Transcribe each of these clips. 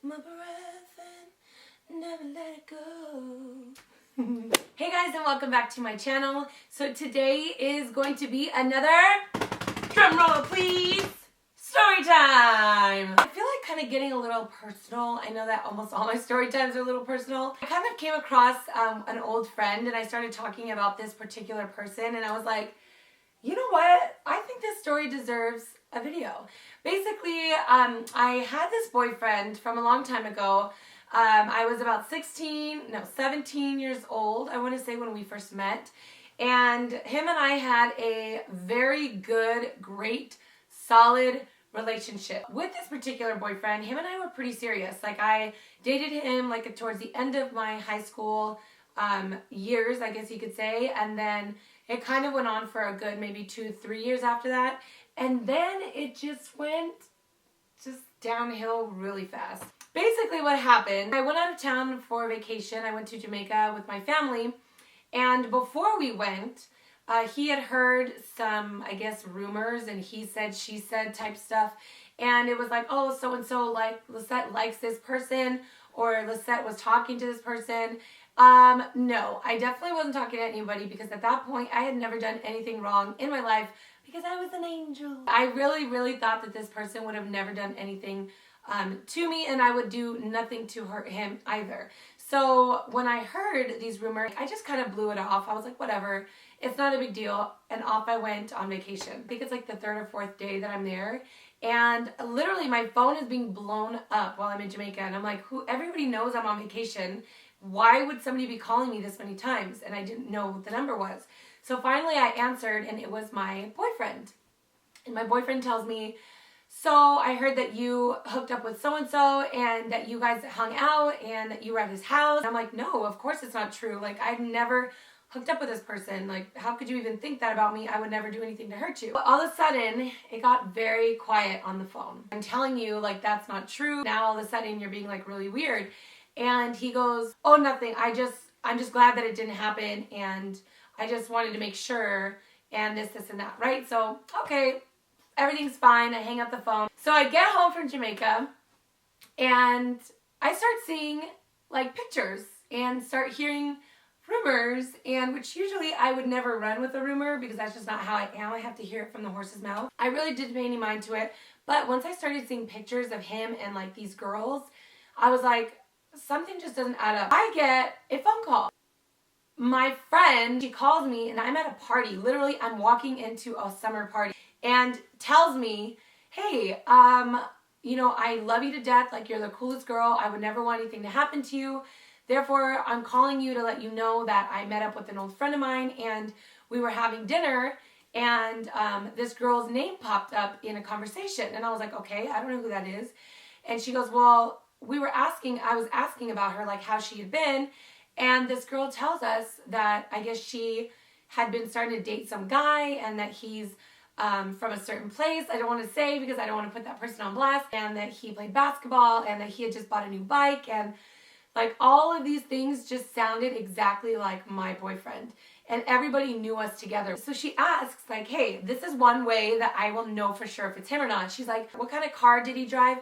my breath and never let it go. Hey guys, and welcome back to my channel. So today is going to be another, drum roll please, story time. I feel like kind of getting a little personal. I know that almost all my story times are a little personal. I kind of came across an old friend and I started talking about this particular person and I was like, you know what? I think this story deserves a video. Basically, I had this boyfriend from a long time ago. I was about 17 years old, I want to say, when we first met. And him and I had a very good, great, solid relationship. With this particular boyfriend, him and I were pretty serious. Like, I dated him like towards the end of my high school years, I guess you could say. And then it kind of went on for a good maybe 2-3 years after that. And then it just went downhill really fast. Basically what happened, I went out of town for vacation. I went to Jamaica with my family. And before we went, he had heard some, I guess, rumors and he said, she said type stuff. And it was like, oh, so-and-so, like, Lycette likes this person, or Lycette was talking to this person. No, I definitely wasn't talking to anybody, because at that point I had never done anything wrong in my life because I was an angel. I really thought that this person would have never done anything to me, and I would do nothing to hurt him either. So when I heard these rumors, I just kind of blew it off. I was like, whatever, it's not a big deal. And off I went on vacation. I think it's like the 3rd or 4th day that I'm there. And literally my phone is being blown up while I'm in Jamaica. And I'm like, everybody knows I'm on vacation. Why would somebody be calling me this many times? And I didn't know what the number was. So finally I answered, and it was my boyfriend. And my boyfriend tells me, so I heard that you hooked up with so-and-so and that you guys hung out and that you were at his house. And I'm like, no, of course it's not true. Like, I've never hooked up with this person. Like, how could you even think that about me? I would never do anything to hurt you. But all of a sudden, it got very quiet on the phone. I'm telling you, like, that's not true. Now all of a sudden you're being like really weird. And he goes, oh, nothing. I'm just glad that it didn't happen. And I just wanted to make sure, and this and that, right? So, okay. Everything's fine. I hang up the phone. So I get home from Jamaica and I start seeing like pictures and start hearing rumors, and which usually I would never run with a rumor because that's just not how I am. I have to hear it from the horse's mouth. I really didn't pay any mind to it. But once I started seeing pictures of him and like these girls, I was like, something just doesn't add up. I get a phone call. My friend, she calls me and I'm at a party. Literally, I'm walking into a summer party. And tells me, hey, you know, I love you to death. Like, you're the coolest girl. I would never want anything to happen to you. Therefore, I'm calling you to let you know that I met up with an old friend of mine and we were having dinner, and this girl's name popped up in a conversation. And I was like, okay, I don't know who that is. And she goes, well, I was asking about her, like how she had been. And this girl tells us that I guess she had been starting to date some guy and that he's from a certain place. I don't want to say because I don't want to put that person on blast, and that he played basketball and that he had just bought a new bike, and like all of these things just sounded exactly like my boyfriend, and everybody knew us together. So she asks like, hey, this is one way that I will know for sure if it's him or not. She's like, what kind of car did he drive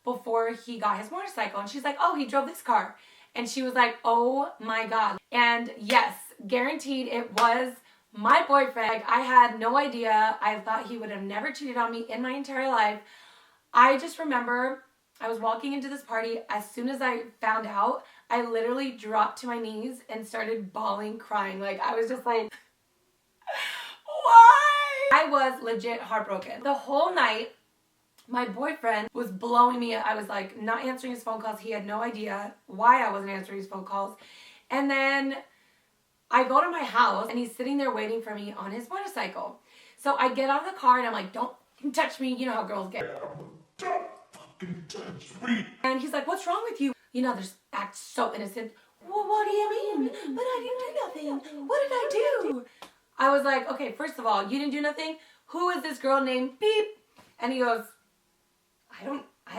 before he got his motorcycle? And she's like, oh, he drove this car. And she was like, oh my God. And yes, guaranteed it was my boyfriend. Like, I had no idea. I thought he would have never cheated on me in my entire life. I just remember I was walking into this party. As soon as I found out, I literally dropped to my knees and started bawling, crying. Like, I was just like, why? I was legit heartbroken. The whole night, my boyfriend was blowing me up. I was like not answering his phone calls. He had no idea why I wasn't answering his phone calls. And then I go to my house and he's sitting there waiting for me on his motorcycle. So I get out of the car and I'm like, don't touch me. You know how girls get. Don't fucking touch me. And he's like, what's wrong with you? You know, they act so innocent. Well, what do you mean? But I didn't do nothing. What did I do? I was like, okay, first of all, you didn't do nothing. Who is this girl named Beep? And he goes, I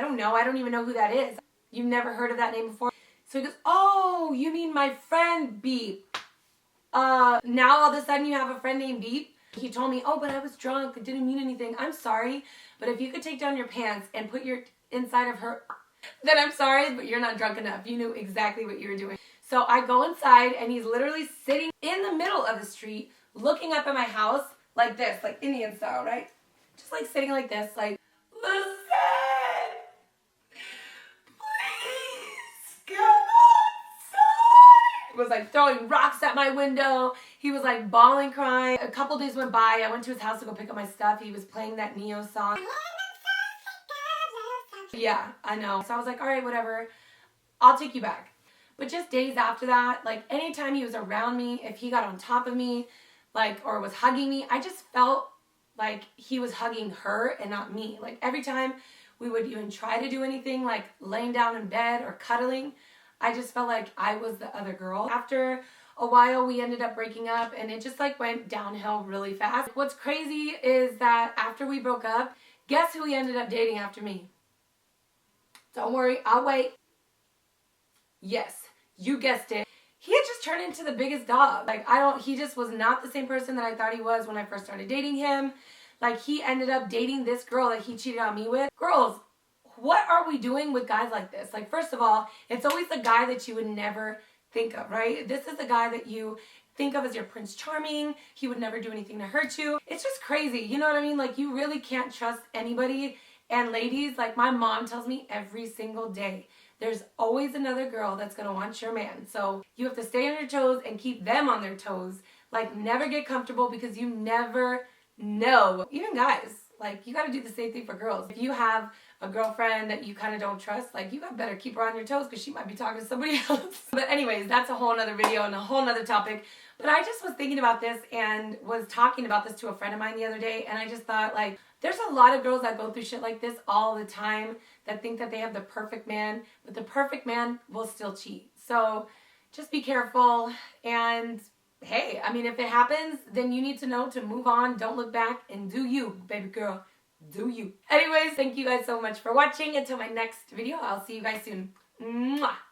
don't know. I don't even know who that is. You've never heard of that name before? So he goes, oh, you mean my friend Beep. Now all of a sudden you have a friend named Beep? He told me, oh, but I was drunk. It didn't mean anything. I'm sorry. But if you could take down your pants and put your inside of her then I'm sorry, but you're not drunk enough. You knew exactly what you were doing. So I go inside and he's literally sitting in the middle of the street looking up at my house like this, like Indian style, right? Just like sitting like this, like, Lycette, please come outside. He was like throwing rocks at my window. He was like bawling, crying. A couple days went by. I went to his house to go pick up my stuff. He was playing that Neo song. Yeah, I know. So I was like, all right, whatever. I'll take you back. But just days after that, like anytime he was around me, if he got on top of me, like, or was hugging me, I just felt like he was hugging her and not me. Like every time we would even try to do anything, like laying down in bed or cuddling, I just felt like I was the other girl. After a while, we ended up breaking up and it just like went downhill really fast. What's crazy is that after we broke up, guess who he ended up dating after me? Don't worry, I'll wait. Yes, you guessed it. He had just turned into the biggest dog. Like, he just was not the same person that I thought he was when I first started dating him. Like, he ended up dating this girl that he cheated on me with. Girls, what are we doing with guys like this? Like, first of all, it's always the guy that you would never think of, right? This is the guy that you think of as your Prince Charming. He would never do anything to hurt you. It's just crazy. You know what I mean? Like, you really can't trust anybody. And ladies, like my mom tells me every single day, there's always another girl that's going to want your man. So you have to stay on your toes and keep them on their toes. Like, never get comfortable because you never know. Even guys, like, you got to do the same thing for girls. If you have a girlfriend that you kind of don't trust, like, you got better keep her on your toes because she might be talking to somebody else. But anyways, that's a whole nother video and a whole nother topic. But I just was thinking about this and was talking about this to a friend of mine the other day. And I just thought, like, there's a lot of girls that go through shit like this all the time that think that they have the perfect man, but the perfect man will still cheat. So just be careful. And hey, I mean, if it happens, then you need to know to move on. Don't look back and do you, baby girl. Do you. Anyways, thank you guys so much for watching. Until my next video, I'll see you guys soon. Mwah.